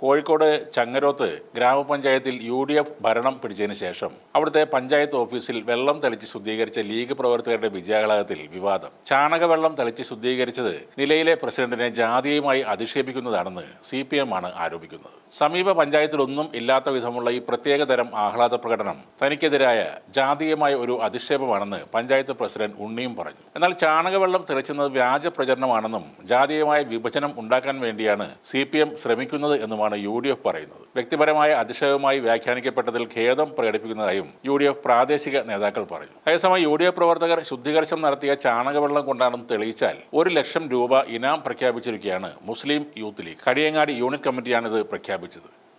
കോഴിക്കോട് ചങ്ങരോത്ത് ഗ്രാമപഞ്ചായത്തിൽ UDF ഭരണം പിടിച്ചതിന് ശേഷം അവിടുത്തെ പഞ്ചായത്ത് ഓഫീസിൽ വെള്ളം തളിച്ച് ശുദ്ധീകരിച്ച ലീഗ് പ്രവർത്തകരുടെ വിജയാഹ്ലാദത്തിൽ വിവാദം. ചാണകവെള്ളം തളിച്ച് ശുദ്ധീകരിച്ചത് നിലയിലെ പ്രസിഡന്റിനെ ജാതിയുമായി അധിക്ഷേപിക്കുന്നതാണെന്ന് CPM ആണ് ആരോപിക്കുന്നത്. സമീപ പഞ്ചായത്തിലൊന്നും ഇല്ലാത്ത വിധമുള്ള ഈ പ്രത്യേകതരം ആഹ്ലാദ പ്രകടനം തനിക്കെതിരായ ജാതീയമായ ഒരു അധിക്ഷേപമാണെന്ന് പഞ്ചായത്ത് പ്രസിഡന്റ് ഉണ്ണിയും പറഞ്ഞു. എന്നാൽ ചാണകവെള്ളം തെളിച്ചുന്നത് വ്യാജ പ്രചരണമാണെന്നും ജാതീയമായ വിഭജനം ഉണ്ടാക്കാൻ വേണ്ടിയാണ് CPM ശ്രമിക്കുന്നത് എന്നുമാണ് UDF പറയുന്നത്. വ്യക്തിപരമായ അധിക്ഷേപമായി വ്യാഖ്യാനിക്കപ്പെട്ടതിൽ ഖേദം പ്രകടിപ്പിക്കുന്നതായും UDF പ്രാദേശിക നേതാക്കൾ പറഞ്ഞു. അതേസമയം UDF പ്രവർത്തകർ ശുദ്ധീകരണം നടത്തിയ ചാണകവെള്ളം കൊണ്ടാണെന്ന് തെളിയിച്ചാൽ 1 ലക്ഷം രൂപ ഇനാം പ്രഖ്യാപിച്ചിരിക്കുകയാണ് മുസ്ലിം യൂത്ത് ലീഗ്. കടിയങ്ങാടി യൂണിറ്റ് കമ്മിറ്റിയാണിത് പ്രഖ്യാപിച്ചത്.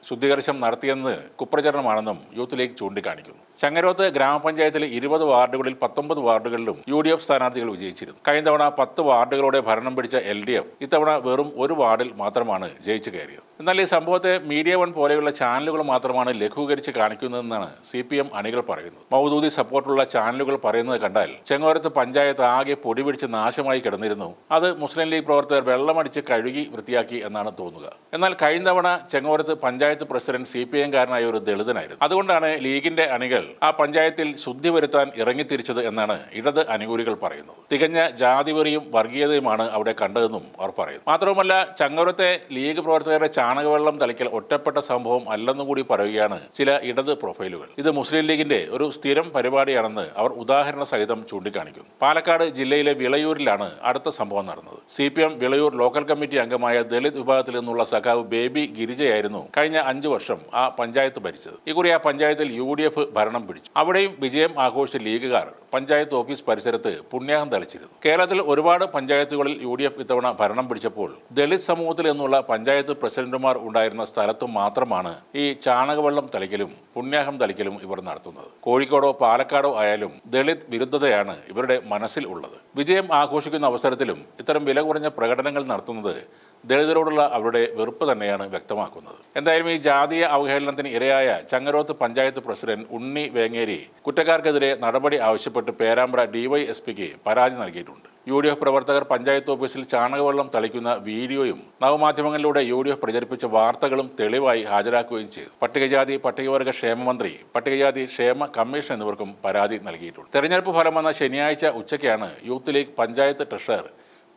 ശുദ്ധീകരണം നടത്തിയെന്ന് കുപ്രചരണമാണെന്നും യൂത്ത് ലീഗ് ചൂണ്ടിക്കാണിക്കുന്നു. ചങ്ങരോത്ത് ഗ്രാമപഞ്ചായത്തിലെ 20 വാർഡുകളിൽ 19 വാർഡുകളിലും UDF സ്ഥാനാർത്ഥികൾ വിജയിച്ചിരുന്നു. കഴിഞ്ഞ തവണ 10 വാർഡുകളോടെ ഭരണം പിടിച്ച LDF ഇത്തവണ വെറും 1 വാർഡിൽ മാത്രമാണ് ജയിച്ചു കയറിയത്. എന്നാൽ ഈ സംഭവത്തെ മീഡിയ 1 പോലെയുള്ള ചാനലുകൾ മാത്രമാണ് ലഘൂകരിച്ച് കാണിക്കുന്നതെന്നാണ് CPM അണികൾ പറയുന്നത്. മൗദൂദി സപ്പോർട്ടുള്ള ചാനലുകൾ പറയുന്നത് കണ്ടാൽ ചെങ്ങോരത്ത് പഞ്ചായത്ത് ആകെ പൊടി പിടിച്ച് നാശമായി കിടന്നിരുന്നു, അത് മുസ്ലിം ലീഗ് പ്രവർത്തകർ വെള്ളമടിച്ച് കഴുകി വൃത്തിയാക്കി എന്നാണ് തോന്നുക. എന്നാൽ കഴിഞ്ഞ തവണ ചെങ്ങോരത്ത് പഞ്ചായത്ത് പ്രസിഡന്റ് CPM കാരനായ ഒരു ദളിതനായിരുന്നു. അതുകൊണ്ടാണ് ലീഗിന്റെ അണികൾ ആ പഞ്ചായത്തിൽ ശുദ്ധി വരുത്താൻ ഇറങ്ങിത്തിരിച്ചത് എന്നാണ് ഇടത് അനുകൂലികൾ പറയുന്നത്. തികഞ്ഞ ജാതിവെറിയും വർഗീയതയുമാണ് അവിടെ കണ്ടതെന്നും അവർ പറയുന്നു. മാത്രവുമല്ല, ചങ്ങോരത്തെ ലീഗ് പ്രവർത്തകരുടെ ചാണകവെള്ളം തളിക്കൽ ഒറ്റപ്പെട്ട സംഭവം അല്ലെന്നും കൂടി പറയുകയാണ് ചില ഇടത് പ്രൊഫൈലുകൾ. ഇത് മുസ്ലിം ലീഗിന്റെ ഒരു സ്ഥിരം പരിപാടിയാണെന്ന് അവർ ഉദാഹരണ സഹിതം ചൂണ്ടിക്കാണിക്കുന്നു. പാലക്കാട് ജില്ലയിലെ വിളയൂരിലാണ് അടുത്ത സംഭവം നടന്നത്. CPM വിളയൂർ ലോക്കൽ കമ്മിറ്റി അംഗമായ ദളിത് വിഭാഗത്തിൽ നിന്നുള്ള സഖാവ് ബേബി ഗിരിജയായിരുന്നു കഴിഞ്ഞ 5 വർഷം ആ പഞ്ചായത്ത് ഭരിച്ചത്. ഇക്കുറി ആ പഞ്ചായത്തിൽ UDF ഭരണം പിടിച്ചു. അവിടെയും വിജയം ആഘോഷിച്ച ലീഗുകാർ പഞ്ചായത്ത് ഓഫീസ് പരിസരത്ത് പുണ്യാഹം തളിച്ചിരുന്നു. കേരളത്തിൽ ഒരുപാട് പഞ്ചായത്തുകളിൽ UDF ഇത്തവണ ഭരണം പിടിച്ചപ്പോൾ ദളിത് സമൂഹത്തിൽ നിന്നുള്ള പഞ്ചായത്ത് പ്രസിഡന്റുമാർ ഉണ്ടായിരുന്ന സ്ഥലത്തു മാത്രമാണ് ഈ ചാണകവെള്ളം തളിക്കലും പുണ്യാഹം തളിക്കലും ഇവർ നടത്തുന്നത്. കോഴിക്കോടോ പാലക്കാടോ ആയാലും ദളിത് വിരുദ്ധതയാണ് ഇവരുടെ മനസ്സിൽ ഉള്ളത്. വിജയം ആഘോഷിക്കുന്ന അവസരത്തിലും ഇത്തരം വില കുറഞ്ഞ പ്രകടനങ്ങൾ നടത്തുന്നത് ദളിതരോടുള്ള അവരുടെ വെറുപ്പ് തന്നെയാണ് വ്യക്തമാക്കുന്നത്. എന്തായാലും ഈ ജാതീയ അവഹേളനത്തിന് ഇരയായ ചങ്ങരോത്ത് പഞ്ചായത്ത് പ്രസിഡന്റ് ഉണ്ണി വേങ്ങേരി കുറ്റക്കാർക്കെതിരെ നടപടി ആവശ്യപ്പെട്ട് പേരാമ്പ്ര DYSPക്ക് പരാതി നൽകിയിട്ടുണ്ട്. UDF പ്രവർത്തകർ പഞ്ചായത്ത് ഓഫീസിൽ ചാണകവെള്ളം തളിക്കുന്ന വീഡിയോയും നവമാധ്യമങ്ങളിലൂടെ UDF പ്രചരിപ്പിച്ച വാർത്തകളും തെളിവായി ഹാജരാക്കുകയും ചെയ്തു. പട്ടികജാതി പട്ടികവർഗ ക്ഷേമ മന്ത്രി, പട്ടികജാതി ക്ഷേമ കമ്മീഷൻ എന്നിവർക്കും പരാതി നൽകിയിട്ടുണ്ട്. തെരഞ്ഞെടുപ്പ് ഫലം വന്ന ശനിയാഴ്ച ഉച്ചയ്ക്കാണ് youth league panchayat treasurer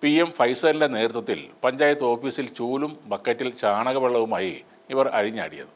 PM ഫൈസലിന്റെ നേതൃത്വത്തിൽ പഞ്ചായത്ത് ഓഫീസിൽ ചൂലും ബക്കറ്റിൽ ചാണകവെള്ളവുമായി ഇവർ അഴിഞ്ഞാടിയത്.